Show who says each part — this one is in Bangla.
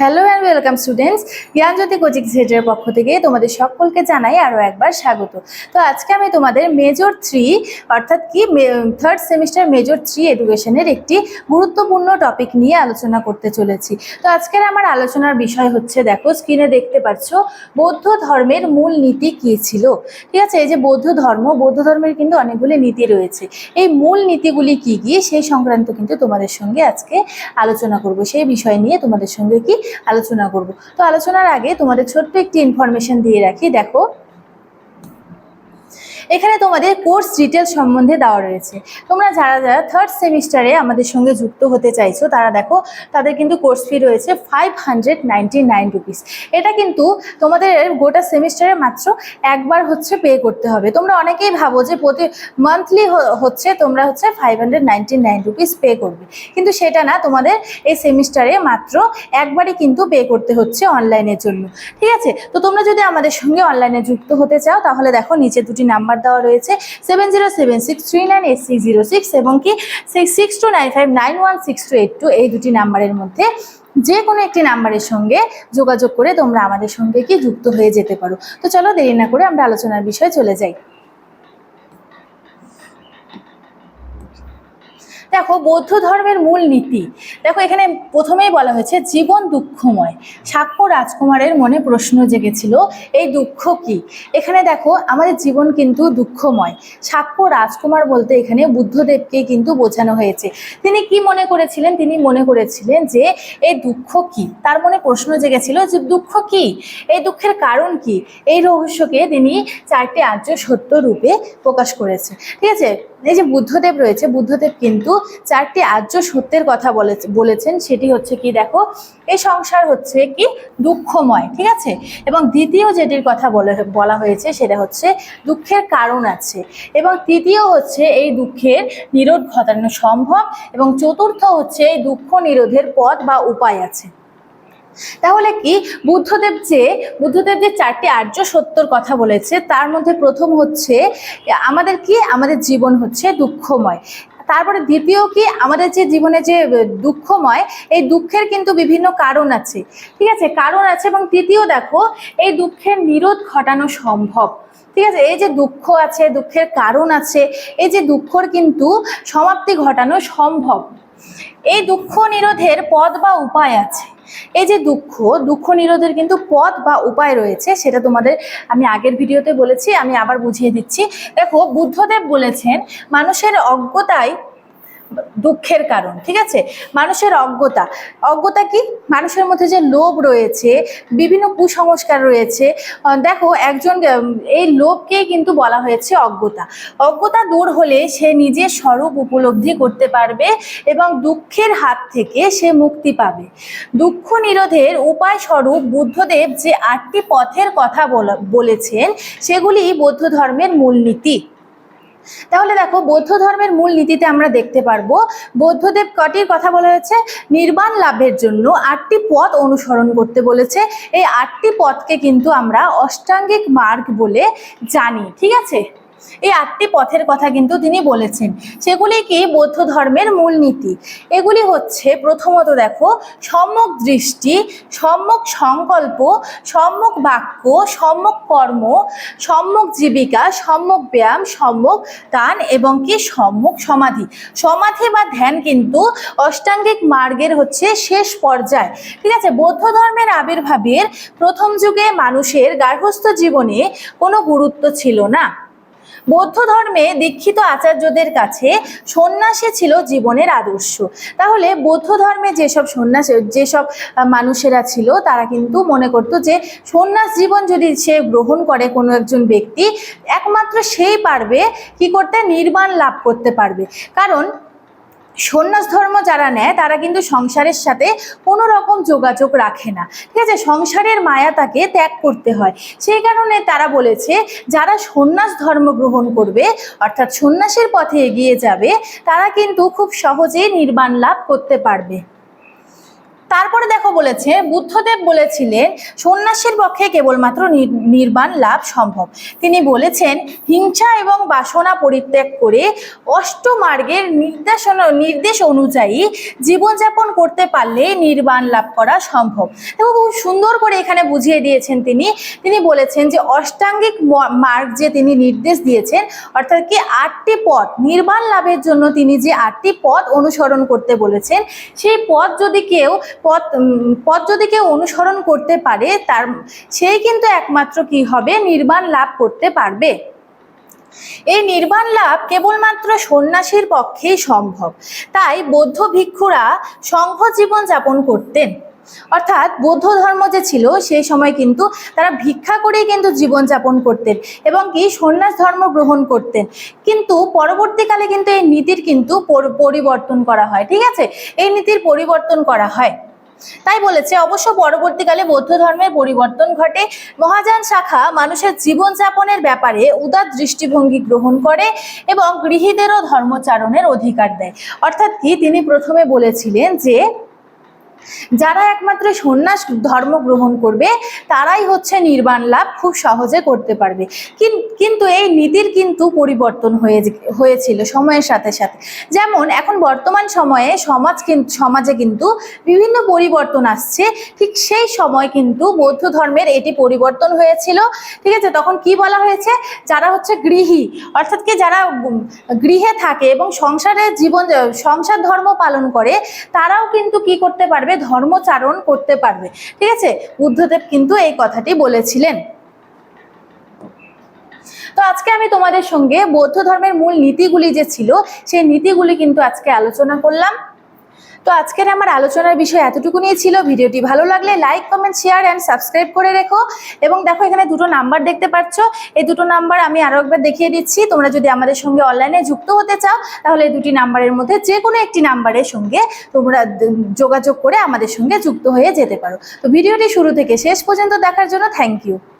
Speaker 1: Hello and welcome students, Gyanjyoti coaching সেন্টারের পক্ষ থেকে তোমাদের সকলকে জানাই আরও একবার স্বাগত। তো আজকে আমি তোমাদের মেজর 3 অর্থাৎ কি থার্ড সেমিস্টার মেজর 3 এডুকেশনের একটি গুরুত্বপূর্ণ টপিক নিয়ে আলোচনা করতে চলেছি। তো আজকের আমার আলোচনার বিষয় হচ্ছে, দেখো স্ক্রিনে দেখতে পাচ্ছ, বৌদ্ধ ধর্মের মূল নীতি কী ছিল। ঠিক আছে, এই যে বৌদ্ধ ধর্মের কিন্তু অনেকগুলি নীতি রয়েছে। এই মূল নীতিগুলি কি কি সেই সংক্রান্ত কিন্তু তোমাদের সঙ্গে আজকে আলোচনা করব, সেই বিষয় নিয়ে তোমাদের সঙ্গে কি আলোচনা করব। তো আলোচনার আগে তোমাদের ছোট্ট একটি ইনফরমেশন দিয়ে রাখি। দেখো এখানে তোমাদের কোর্স ডিটেলস সম্বন্ধে দেওয়া রয়েছে। তোমরা যারা যারা থার্ড সেমিস্টারে আমাদের সঙ্গে যুক্ত হতে চাইছো তারা দেখো, তাদের কিন্তু কোর্স ফি রয়েছে 599 রুপিস। এটা কিন্তু তোমাদের গোটা সেমিস্টারে মাত্র একবার হচ্ছে পে করতে হবে। তোমরা অনেকেই ভাবো যে প্রতি মান্থলি হচ্ছে তোমরা হচ্ছে 599 রুপিস পে করবে, কিন্তু সেটা না, তোমাদের এই সেমিস্টারে মাত্র একবারই কিন্তু পে করতে হচ্ছে অনলাইনের জন্য। ঠিক আছে, তো তোমরা যদি আমাদের সঙ্গে অনলাইনে যুক্ত হতে চাও তাহলে দেখো নিচে দুটি নাম্বার দেওয়া রয়েছে 7076398606 এবং কি 6295916282। এই দুটি নাম্বারের মধ্যে যে কোনো একটি নাম্বারের সঙ্গে যোগাযোগ করে তোমরা আমাদের সঙ্গে কি যুক্ত হয়ে যেতে পারো। তো চলো দেরি না করে আমরা আলোচনার বিষয়ে চলে যাই। দেখো বৌদ্ধ ধর্মের মূল নীতি, দেখো এখানে প্রথমেই বলা হয়েছে জীবন দুঃখময়। শাক্য রাজকুমারের মনে প্রশ্ন জেগেছিল, এই দুঃখ কি। এখানে দেখো আমাদের জীবন কিন্তু দুঃখময়। শাক্য রাজকুমার বলতে এখানে বুদ্ধদেবকে কিন্তু বোঝানো হয়েছে। তিনি কি মনে করেছিলেন? তিনি মনে করেছিলেন যে এই দুঃখ কি, তার মনে প্রশ্ন জেগেছিল যে দুঃখ কি, এই দুঃখের কারণ কি। এই রহস্যকে তিনি 4টি আর্য সত্য রূপে প্রকাশ করেছে। ঠিক আছে, এই যে বুদ্ধদেব রয়েছে, বুদ্ধদেব কিন্তু 4টি আর্য সত্যের কথা বলেছেন। সেটি হচ্ছে কি, দেখো এই সংসার হচ্ছে কি দুঃখময়। ঠিক আছে, এবং দ্বিতীয় যেটির কথা বলা হয়েছে সেটা হচ্ছে দুঃখের কারণ আছে, এবং তৃতীয় হচ্ছে এই দুঃখের নিরোধ ঘটানো সম্ভব, এবং চতুর্থ হচ্ছে এই দুঃখ নিরোধের পথ বা উপায় আছে। তাহলে কি বুদ্ধদেব যে 4টি আর্য সত্যর কথা বলেছে, তার মধ্যে প্রথম হচ্ছে আমাদের জীবন হচ্ছে দুঃখময়। তারপরে দ্বিতীয় কি, আমাদের যে জীবনে যে দুঃখময়, এই দুঃখের কিন্তু বিভিন্ন কারণ আছে। ঠিক আছে, কারণ আছে। এবং তৃতীয় দেখো, এই দুঃখের নিরোধ ঘটানো সম্ভব। ঠিক আছে, এই যে দুঃখ আছে, দুঃখের কারণ আছে, এই যে দুঃখর কিন্তু সমাপ্তি ঘটানো সম্ভব। এই দুঃখ নিরোধের পথ বা উপায় আছে। এই যে দুঃখ নিরোধের কিন্তু পথ বা উপায় রয়েছে, সেটা তোমাদের আমি আগের ভিডিওতে বলেছি, আমি আবার বুঝিয়ে দিচ্ছি। দেখো বুদ্ধদেব বলেছেন মানুষের অজ্ঞতাই দুঃখের কারণ। ঠিক আছে, মানুষের অজ্ঞতা কি, মানুষের মধ্যে যে লোভ রয়েছে, বিভিন্ন কুসংস্কার রয়েছে। দেখো এই লোভকেই কিন্তু বলা হয়েছে অজ্ঞতা দূর হলে সে নিজের স্বরূপ উপলব্ধি করতে পারবে এবং দুঃখের হাত থেকে সে মুক্তি পাবে। দুঃখ নিরোধের উপায় স্বরূপ বুদ্ধদেব যে 8টি পথের কথা বলেছেন, সেগুলি বৌদ্ধ ধর্মের মূলনীতি। তাহলে দেখো বৌদ্ধ ধর্মের মূল নীতিতে আমরা দেখতে পারবো বৌদ্ধদেব কটির কথা বলা হয়েছে, নির্বাণ লাভের জন্য 8টি পথ অনুসরণ করতে বলেছে। এই 8টি পথকে কিন্তু আমরা অষ্টাঙ্গিক মার্গ বলে জানি। ঠিক আছে, এই 8টি পথের কথা কিন্তু তিনি বলেছেন, সেগুলি কি বৌদ্ধ ধর্মের মূলনীতি। এগুলি হচ্ছে প্রথমত দেখো, সম্যক দৃষ্টি, সম্যক সংকল্প, সম্যক বাক্য, সম্যক কর্ম, সম্যক জীবিকা, সম্যক ব্যায়াম, সম্যক দান এবং কি সম্যক সমাধি বা ধ্যান কিন্তু অষ্টাঙ্গিক মার্গের হচ্ছে শেষ পর্যায়। ঠিক আছে, বৌদ্ধ ধর্মের আবির্ভাবের প্রথম যুগে মানুষের গার্হস্থ্য জীবনে কোনো গুরুত্ব ছিল না। বৌদ্ধ ধর্মে দীক্ষিত আচার্যদের কাছে সন্ন্যাসী ছিল জীবনের আদর্শ। তাহলে বৌদ্ধ ধর্মে যেসব মানুষেরা ছিল, তারা কিন্তু মনে করতো যে সন্ন্যাস জীবন যদি সে গ্রহণ করে কোনো একজন ব্যক্তি, একমাত্র সেই পারবে কি করতে, নির্বাণ লাভ করতে পারবে। কারণ সন্ন্যাস ধর্ম যারা নেয় তারা কিন্তু সংসারের সাথে কোনো রকম যোগাযোগ রাখে না। ঠিক আছে, সংসারের মায়া তাকে ত্যাগ করতে হয়। সেই কারণে তারা বলেছে যারা সন্ন্যাস ধর্ম গ্রহণ করবে, অর্থাৎ সন্ন্যাসের পথে এগিয়ে যাবে, তারা কিন্তু খুব সহজেই নির্বাণ লাভ করতে পারবে। তারপরে দেখো বলেছে বুদ্ধদেব বলেছিলেন সন্ন্যাসীর পক্ষে কেবলমাত্র নির্বাণ লাভ সম্ভব। তিনি বলেছেন হিংসা এবং বাসনা পরিত্যাগ করে অষ্টমার্গের নির্দেশ অনুযায়ী জীবনযাপন করতে পারলে নির্বাণ লাভ করা সম্ভব। দেখো খুব সুন্দর করে এখানে বুঝিয়ে দিয়েছেন তিনি বলেছেন যে অষ্টাঙ্গিক মার্গ যে তিনি নির্দেশ দিয়েছেন, অর্থাৎ কি 8টি পথ নির্বাণ লাভের জন্য তিনি যে 8টি পথ অনুসরণ করতে বলেছেন, সেই পথ যদি কেউ অনুসরণ করতে পারে সেই কিন্তু একমাত্র কি হবে, নির্বাণ লাভ করতে পারবে। এই নির্বাণ লাভ কেবলমাত্র সন্ন্যাসীর পক্ষেই সম্ভব। তাই বৌদ্ধ ভিক্ষুরা সংঘ জীবন যাপন করতেন, অর্থাৎ বৌদ্ধ ধর্ম যে ছিল সেই সময় কিন্তু তারা ভিক্ষা করেই কিন্তু জীবনযাপন করতেন এবং কি সন্ন্যাস ধর্ম গ্রহণ করতেন। কিন্তু পরবর্তীকালে কিন্তু এই নীতির কিন্তু পরিবর্তন করা হয়। ঠিক আছে, এই নীতির পরিবর্তন করা হয়। তাই বলেছে অবশ্য পরবর্তীকালে বৌদ্ধ ধর্মের পরিবর্তন ঘটে। মহাযান শাখা মানুষের জীবনযাপনের ব্যাপারে উদার দৃষ্টিভঙ্গি গ্রহণ করে এবং গৃহীদেরও ধর্মচারণের অধিকার দেয়। অর্থাৎ কি তিনি প্রথমে বলেছিলেন যে যারা একমাত্র সন্ন্যাস ধর্ম গ্রহণ করবে তারাই হচ্ছে নির্বাণ লাভ খুব সহজে করতে পারবে। কিন্তু এই নীতির কিন্তু পরিবর্তন হয়েছিল সময়ের সাথে সাথে। যেমন এখন বর্তমান সময়ে সমাজে কিন্তু বিভিন্ন পরিবর্তন আসছে, ঠিক সেই সময় কিন্তু বৌদ্ধ ধর্মের এটি পরিবর্তন হয়েছিল। ঠিক আছে, তখন কি বলা হয়েছে, যারা হচ্ছে গৃহী, অর্থাৎ কি যারা গৃহে থাকে এবং সংসার ধর্ম পালন করে, তারাও কিন্তু কি করতে পারবে, ধর্মচারণ করতে পারবে। ঠিক আছে, বুদ্ধদেব কিন্তু এই কথাটি বলেছিলেন। তো আজকে আমি তোমাদের সঙ্গে বৌদ্ধ ধর্মের মূল নীতিগুলি যে ছিল সেই নীতিগুলি কিন্তু আজকে আলোচনা করলাম। তো আজকের আমার আলোচনার বিষয় এতটুকু নিয়ে ছিল। ভিডিওটি ভালো লাগলে like, comment, share and subscribe করে রেখো। এবং দেখো এখানে দুটো নাম্বার দেখতে পাচ্ছ, এই দুটো নাম্বার আমি আরো একবার দেখিয়ে দিচ্ছি। তোমরা যদি আমাদের সঙ্গে অনলাইনে যুক্ত হতে চাও তাহলে এই দুটি নাম্বারের মধ্যে যে কোনো একটি নাম্বারের সঙ্গে তোমরা যোগাযোগ করে আমাদের সঙ্গে যুক্ত হয়ে যেতে পারো। তো ভিডিওটি শুরু থেকে শেষ পর্যন্ত দেখার জন্য থ্যাংক ইউ।